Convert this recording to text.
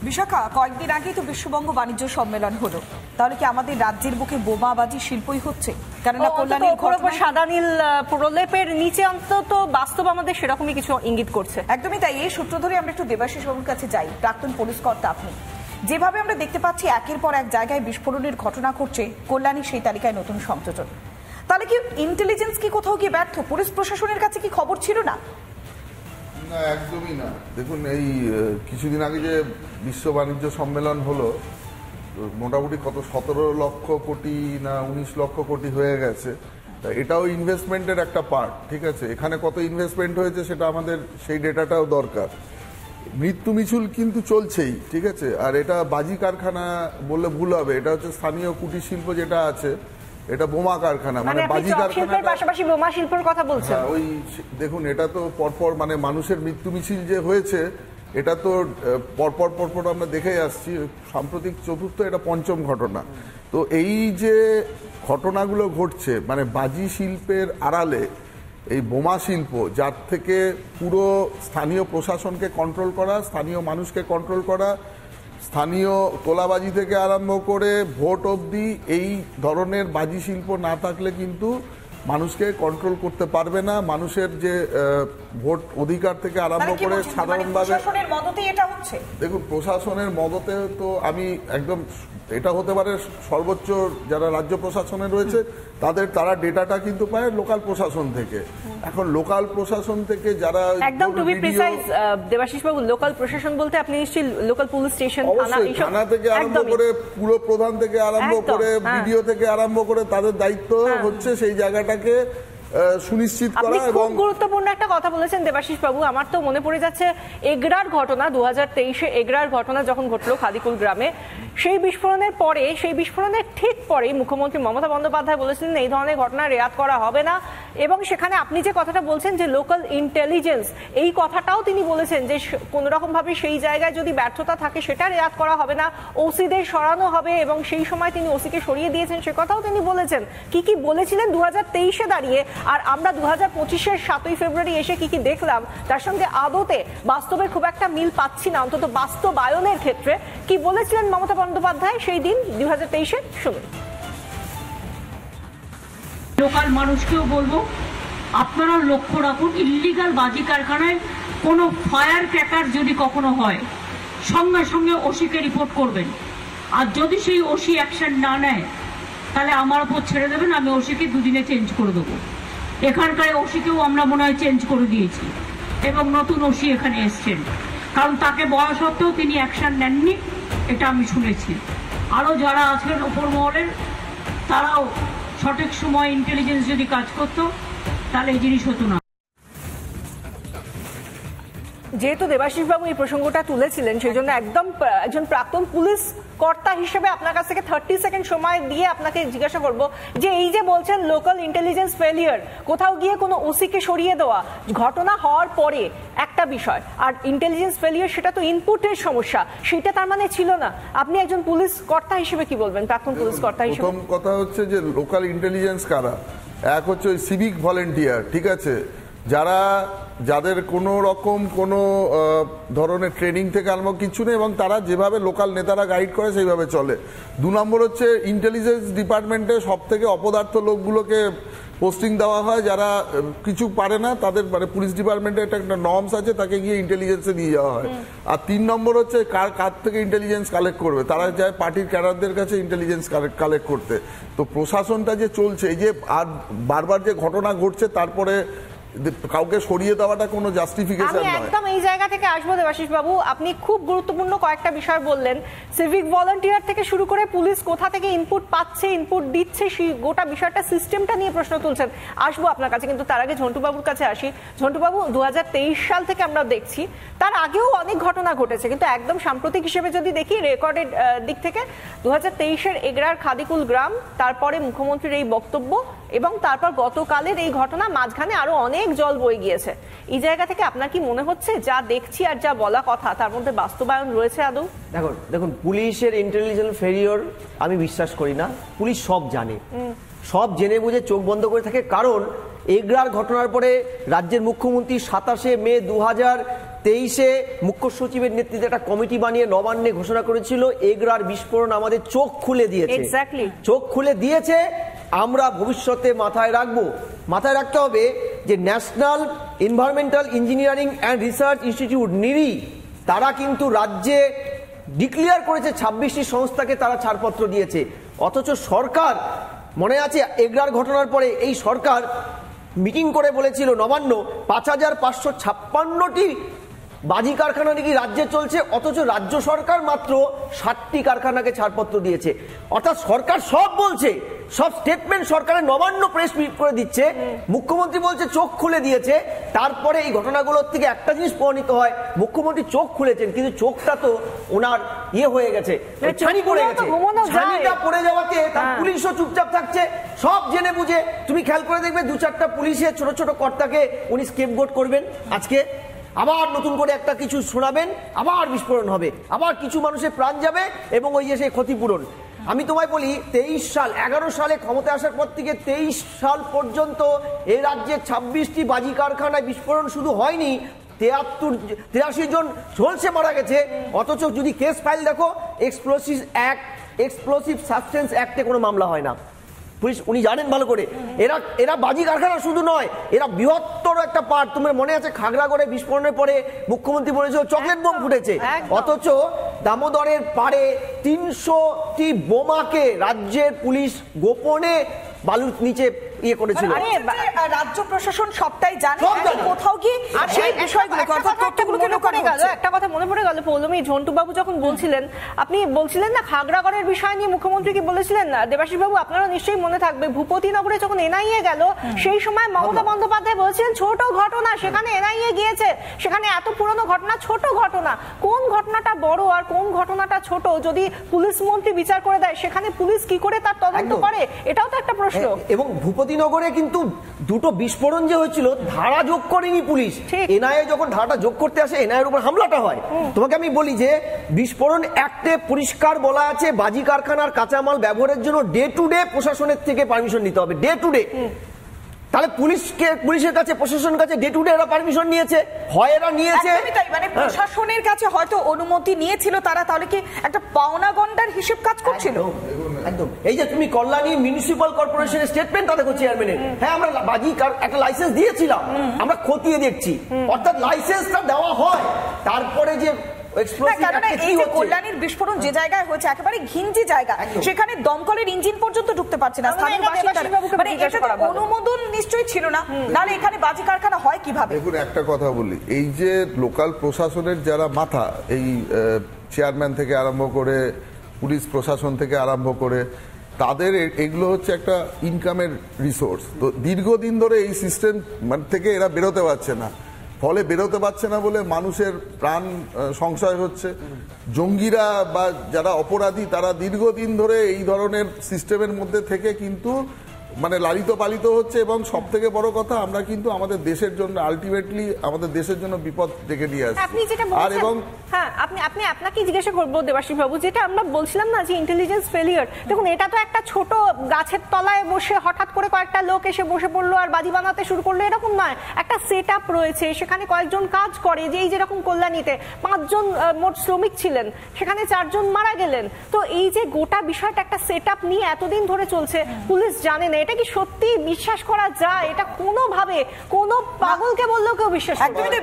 বিশাখা, কয়েকদিন আগেই তো বিশ্ববঙ্গ বাণিজ্য সম্মেলন হলো, তাহলে কি আমাদের রাজ্যের বুকে বোমাবাজি শিল্পই হচ্ছে? কেননা কল্যাণীর ঘটনা সাদা নীল প্রলেপের নিচে অন্তত বাস্তব আমাদের সেরকমই কিছু ইঙ্গিত করছে। একদমই তাই। এই সূত্র ধরে আমরা একটু দেবাশিস বাবুর কাছে যাই। প্রাক্তন পুলিশ কর্তা আপনি, যেভাবে আমরা দেখতে পাচ্ছি একের পর এক জায়গায় বিস্ফোরণের ঘটনা ঘটছে, কল্যাণী সেই তালিকায় নতুন সংযোজন। তাহলে কি ইন্টেলিজেন্স কি কোথাও গিয়ে ব্যর্থ? পুলিশ প্রশাসনের কাছে কি খবর ছিল না? না, একদমই না। দেখুন, এই কিছুদিন আগে যে বিশ্ব বাণিজ্য সম্মেলন হলো, মোটামুটি কত 17 লক্ষ কোটি না 19 লক্ষ কোটি হয়ে গেছে। এটাও ইনভেস্টমেন্টের একটা পার্ট, ঠিক আছে। এখানে কত ইনভেস্টমেন্ট হয়েছে সেটা আমাদের সেই ডেটাটাও দরকার। মৃত্যু মিছিল কিন্তু চলছেই, ঠিক আছে। আর এটা বাজি কারখানা বললে ভুল হবে, এটা হচ্ছে স্থানীয় কুটির শিল্প যেটা আছে, এটা বোমা কারখানা, মানে বাজি কারখানার পাশাপাশি বোমা শিল্পের কথা বলছেন। ওই দেখুন, এটা তো পরপর মানে মানুষের মৃত্যু মিছিল যে হয়েছে, এটা তো পরপর আমরা দেখে আসছি। সাম্প্রতিক চতুর্থ, এটা পঞ্চম ঘটনা। তো এই যে ঘটনাগুলো ঘটছে, মানে বাজি শিল্পের আড়ালে এই বোমা শিল্প, যার থেকে পুরো স্থানীয় প্রশাসনকে কন্ট্রোল করা, স্থানীয় মানুষকে কন্ট্রোল করা, স্থানীয় তোলাবাজি থেকে আরম্ভ করে ভোট অবধি, এই ধরনের বাজি শিল্প না থাকলে কিন্তু মানুষকে কন্ট্রোল করতে পারবে না। মানুষের যে ভোট অধিকার থেকে আরম্ভ করে সাধারণভাবে দেখুন, প্রশাসনের মদতে তো আমি একদম, এটা হতে পারে সর্বোচ্চ যারা রাজ্য প্রশাসনে রয়েছে তারা ডেটাটা কিন্তু পায় লোকাল প্রশাসন থেকে। এখন লোকাল প্রশাসন থেকে যারা একদম টু বি প্রিসাইজ, দেবাশিস বাবু, লোকাল প্রশাসন বলতে আপনি নিশ্চয়ই লোকাল পুলিশ স্টেশন, থানা থেকে আরম্ভ করে পুরো প্রধান থেকে আরম্ভ করে বিডিও থেকে আরম্ভ করে তাদের দায়িত্ব হচ্ছে সেই জায়গাটাকে সুনিশ্চিত করা। এবং গুরুত্বপূর্ণ একটা কথা বলেছেন দেবাশিস বাবু, আমার তো মনে পড়ে যাচ্ছে এগরার ঘটনা, 2023-এ এগরার ঘটনা যখন ঘটলো খাদিকুল গ্রামে। সেই বিস্ফোরণের ঠিক পরেই মুখ্যমন্ত্রী মমতা বন্দ্যোপাধ্যায় বলেছিলেন এই ধরনের ঘটনা রেয়াত করা হবে না। এবং সেখানে আপনি যে কথাটা বলছেন যে লোকাল ইন্টেলিজেন্স, এই কথাটাও তিনি বলেছেন যে কোনো রকম ভাবে সেই জায়গায় যদি ব্যর্থতা থাকে সেটা রেয়াত করা হবে না, ওসিদের সরানো হবে। এবং সেই সময় তিনি ওসিকে সরিয়ে দিয়েছেন, সে কথাও তিনি বলেছেন। কি বলেছিলেন 2023-এ দাঁড়িয়ে, আর আমরা 2025-এর 7ই ফেব্রুয়ারি এসে কি দেখলাম, তার সঙ্গে আদতে বাস্তবের খুব একটা মিল পাচ্ছি না, অন্তত বাস্তবায়নের ক্ষেত্রে। কি বলেছিলেন মমতা বন্দ্যোপাধ্যায় সেই দিন 2023-এ? শুনুন। লোকাল মানুষকেও বলবো, আপনারা লক্ষ্য রাখুন, ইল্লিগাল বাজি কারখানায় কোনো ফায়ার ক্র্যাকার যদি কখনো হয়, সঙ্গে সঙ্গে ওসিকে রিপোর্ট করবেন। আর যদি সেই ওসি অ্যাকশন না নেয়, তাহলে আমার উপর ছেড়ে দেবেন, আমি ওসিকে দুদিনে চেঞ্জ করে দেবো। এখানকার ওসিকেও আমরা মনে হয় চেঞ্জ করে দিয়েছি, এবং নতুন ওসি এখানে এসছেন, কারণ তাকে বলা সত্ত্বেও তিনি অ্যাকশন নেননি, এটা আমি শুনেছি। আরও যারা আছেন ওপর মহলের, তারাও সঠিক সময় ইন্টেলিজেন্স যদি কাজ করতো, তাহলে এই জিনিস হতো না। যেহেতু দেবাশিস বাবু এই প্রসঙ্গটা তুলেছিলেন, সেই জন্য একদম একজন প্রাক্তন পুলিশ কর্তা হিসেবে আপনার কাছ থেকে 30 সেকেন্ড সময় দিয়ে আপনাকে জিজ্ঞাসা করব যে এই যে বলছেন লোকাল ইন্টেলিজেন্স ফেলিয়ার, কোথাও গিয়ে কোনো ওসিকে সরিয়ে দেওয়া, ঘটনা হওয়ার পরে একটা বিষয়, আর ইন্টেলিজেন্স ফেলিয়ার সেটা তো ইনপুটের সমস্যা, সেটা তার মানে ছিল না। আপনি একজন পুলিশ কর্তা হিসেবে কি বলবেন, প্রাক্তন পুলিশ কর্তা হিসেবে? প্রথম কথা হচ্ছে যে লোকাল ইন্টেলিজেন্স কারা? এক হচ্ছে ওই সিভিক ভলেন্টিয়ার, ঠিক আছে, যাদের কোনো রকম কোনো ধরনের ট্রেনিং থেকে আরম্ভ কিছু নেই, এবং তারা যেভাবে লোকাল নেতারা গাইড করে সেইভাবে চলে। 2 নম্বর হচ্ছে ইন্টেলিজেন্স ডিপার্টমেন্টে সব থেকে অপদার্থ লোকগুলোকে পোস্টিং দেওয়া হয়, যারা কিছু পারে না, তাদের মানে পুলিশ ডিপার্টমেন্টে একটা নর্মস আছে, তাকে গিয়ে ইন্টেলিজেন্সে নিয়ে যাওয়া হয়। আর 3 নম্বর হচ্ছে কার থেকে ইন্টেলিজেন্স কালেক্ট করবে, তারা যায় পার্টির ক্যাডারদের কাছে ইন্টেলিজেন্স কালেক্ট করতে। তো প্রশাসনটা যে চলছে, এই যে আর বারবার যে ঘটনা ঘটছে, তারপরে কাউকে সরিয়ে দেওয়াটা কোনো জাস্টিফিকেশন নয়। আমি একদম এই জায়গা থেকে আসবো দেবাশিস বাবু, আপনি খুব গুরুত্বপূর্ণ কয়েকটা বিষয় বললেন। সিভিক ভলান্টিয়ার থেকে শুরু করে পুলিশ কোথা থেকে ইনপুট পাচ্ছে, ইনপুট দিচ্ছে, সেই গোটা বিষয়টা, সিস্টেমটা নিয়ে প্রশ্ন তুলছেন। আসবো আপনার কাছে, কিন্তু তার আগে ঝন্টু বাবুর কাছে আসি। ঝন্টু বাবু, 2023 সাল থেকে আমরা দেখছি, তার আগেও অনেক ঘটনা ঘটেছে, কিন্তু একদম সাম্প্রতিক হিসেবে যদি দেখি রেকর্ডের দিক থেকে 2023-এর এগরার খাদিকুল গ্রাম, তারপরে মুখ্যমন্ত্রীর এই বক্তব্য, এবং তারপর গতকালের এই ঘটনা, মাঝখানে আরো অনেক জল বয়ে গিয়েছে। এই জায়গা থেকে আপনার কি মনে হচ্ছে যা দেখছি আর যা বলা কথা তার মধ্যে বাস্তবায়ন রয়েছে আদৌ? দেখুন, পুলিশের ইন্টেলিজেন্স ফেলিওর আমি বিশ্বাস করি না। পুলিশ সব জানে, সব জেনে বুঝে চোখ বন্ধ করে থাকে। কারণ এগরার ঘটনার পরে রাজ্যের মুখ্যমন্ত্রী 27শে মে 2023 23-এ মুখ্য সচিবের নেতৃত্বে একটা কমিটি বানিয়ে নবান্নে ঘোষণা করেছিল এগরার বিস্ফোরণ আমাদের চোখ খুলে দিয়েছে। Exactly. চোখ খুলে দিয়েছে। আমরা ভবিষ্যতে মাথায় রাখতে হবে যে national environmental engineering and research institute NEERI তারা কিন্তু রাজ্যে ডিক্লেয়ার করেছে 26টি সংস্থাকে তারা ছাড়পত্র দিয়েছে, অথচ সরকার মনে আছে এগরার ঘটনার পরে এই সরকার মিটিং করে বলেছিল নবান্ন 5556টি বাজি কারখানা নাকি রাজ্যে চলছে, অথচ রাজ্য সরকার মাত্র 60টি কারখানাকে ছাড়পত্র দিয়েছে। অর্থাৎ সরকার সব বলছে, সব স্টেটমেন্ট সরকারের নবান্ন প্রেস মিট করে দিচ্ছে, মুখ্যমন্ত্রী বলছে চোখ খুলে দিয়েছে। তারপরে এই ঘটনাগুলোর থেকে একটা জিনিস প্রমাণিত হয়, মুখ্যমন্ত্রী চোখ খুলেছেন কিন্তু চোখটা তো ওনার হয়ে গেছে, ছানি পড়ে গেছে। ছানিটা পড়ে যাওয়াতে তার পুলিশও চুপচাপ থাকছে, সব জেনে বুঝে। তুমি খেয়াল করে দেখবে 2-4টা পুলিশের ছোট ছোট কর্তাকে উনি স্কেপগোট করবেন, আজকে আবার নতুন করে একটা কিছু শোনাবেন, আবার বিস্ফোরণ হবে, আবার কিছু মানুষের প্রাণ যাবে এবং ওই যে সেই ক্ষতিপূরণ। আমি তোমায় বলি 11 সালে ক্ষমতা আসার পর থেকে 23 সাল পর্যন্ত এই রাজ্যে 26টি বাজি কারখানায় বিস্ফোরণ শুধু হয়নি, 83 জন ঝলসে মারা গেছে। অথচ যদি কেস ফাইল দেখো এক্সপ্লোসিভ সাবস্টেন্স অ্যাক্টে কোনো মামলা হয় না। পুলিশ উনি জানেন ভালো করে, এরা বাজি কারখানা শুধু নয়, এরা বৃহত্তর একটা পার্ট। তোমার মনে আছে খাগড়াগড়ে বিস্ফোরণের পরে মুখ্যমন্ত্রী বলেছিল চকলেট বোম ফুটেছে, অথচ দামোদরের পাড়ে 300টি বোমাকে রাজ্যের পুলিশ গোপনে বালুর নিচে করেছিল। রাজ্য প্রশাসন সবটাই জানে, কোথাও কি সেই বিষয়গুলো একটা কথা মনে পড়ে গেল পৌলমী, ঝন্টু বাবু যখন বলছিলেন, আপনি বলছিলেন না খাগড়াগড়ের বিষয় নিয়ে মুখ্যমন্ত্রী কি বলেছিলেন না, দেবাশিস বাবু আপনারা নিশ্চয়ই মনে থাকবে, ভূপতিনগরে যখন এনআইএ গেল সেই সময় মমতা বন্দ্যোপাধ্যায় বলছিলেন ছোট ঘটনা, সেখানে এনআইএ গিয়েছে, সেখানে এত পুরনো ঘটনা, ছোট ঘটনা। কোন ঘটনাটা বড় আর কোন ঘটনাটা ছোট যদি পুলিশ মন্ত্রী বিচার করে দেয়, সেখানে পুলিশ কি করে তার তদন্ত করে, এটাও তো একটা প্রশ্ন। এবং ভূপতিনগরে কিন্তু দুটো বিস্ফোরণ যে হয়েছিল ধারা যোগ করেনি পুলিশ, এনআইএ যখন ধারাটা যোগ করতে আসে এনআইএর উপর হামলাটা হয়। তোমাকে আমি বলি যে বিস্ফোরণ অ্যাক্টে পরিষ্কার বলা আছে বাজি কারখানার কাঁচামাল ব্যবহারের জন্য ডে টু ডে প্রশাসনের থেকে পারমিশন নিতে হবে, ডে টু ডে। তাহলে পুলিশের কাছে প্রশাসনের কাছে ডে টু ডে এরা পারমিশন নিয়েছে, হয় এরা নিয়েছে, মানে প্রশাসনের কাছে হয়তো অনুমতি নিয়েছিল তারা, তাহলে কি একটা পাওনা গন্ডার হিসেব কাজ করছিল? একদম। এই যে তুমি কল্যাণী মিউনিসিপাল কর্পোরেশনের স্টেটমেন্ট দেখো চেয়ারম্যানের, হ্যাঁ আমরা বাজি একটা লাইসেন্স দিয়েছিলাম, আমরা খতিয়ে দেখছি, অর্থাৎ লাইসেন্সটা দেওয়া হয়, তারপরে যে কল্যাণীর বিস্ফোরণ যে জায়গায় হয়েছে একেবারে ঘিঞ্জি জায়গা, সেখানে দমকলের ইঞ্জিন পর্যন্ত ঢুকতে পারছে না, অনুমোদন নিশ্চয়ই ছিল না, নাহলে এখানে বাজি কারখানা হয় কিভাবে? দেখুন একটা কথা বলি, এই যে লোকাল প্রশাসনের যারা মাথা, এই চেয়ারম্যান থেকে আরম্ভ করে পুলিশ প্রশাসন থেকে আরম্ভ করে, তাদের এগুলো হচ্ছে একটা ইনকামের রিসোর্স। তো দীর্ঘদিন ধরে এই সিস্টেম থেকে এরা বেরোতে পারছে না, ফলে বেরোতে পারছে না বলে মানুষের প্রাণ সংশয় হচ্ছে। জঙ্গিরা বা যারা অপরাধী তারা দীর্ঘদিন ধরে এই ধরনের সিস্টেমের মধ্যে থেকে কিন্তু লালিত পালিত হচ্ছে, এবং সব থেকে বড় কথা আমরা কিন্তু আমাদের দেশের জন্য আলটিমেটলি আমাদের দেশের জন্য বিপদ ডেকে নিয়ে আসছি। আর এবং হ্যাঁ আপনি আপনাকে জিজ্ঞাসা করবো দেবাশিস বাবু, যেটা আমরা বলছিলাম না যে ইন্টেলিজেন্স ফেলিয়ার, দেখুন এটা তো একটা ছোট গাছের তলায় বসে হঠাৎ করে কয়েকটা লোক এসে বসে পড়লো আর বাজি বানাতে শুরু করলো, এরকম নয়। একটা সেট আপ রয়েছে, সেখানে কয়েকজন কাজ করে, যে এই যেরকম কল্যাণীতে 5 জন মোট শ্রমিক ছিলেন, সেখানে 4 জন মারা গেলেন। তো এই যে গোটা বিষয়টা একটা সেট আপ নিয়ে এতদিন ধরে চলছে, পুলিশ জানে না, এটা কি সত্যি বিশ্বাস করা যায়? এটা কোনোভাবে কোনো পাগলকে বললেও কেউ বিশ্বাস করবে না।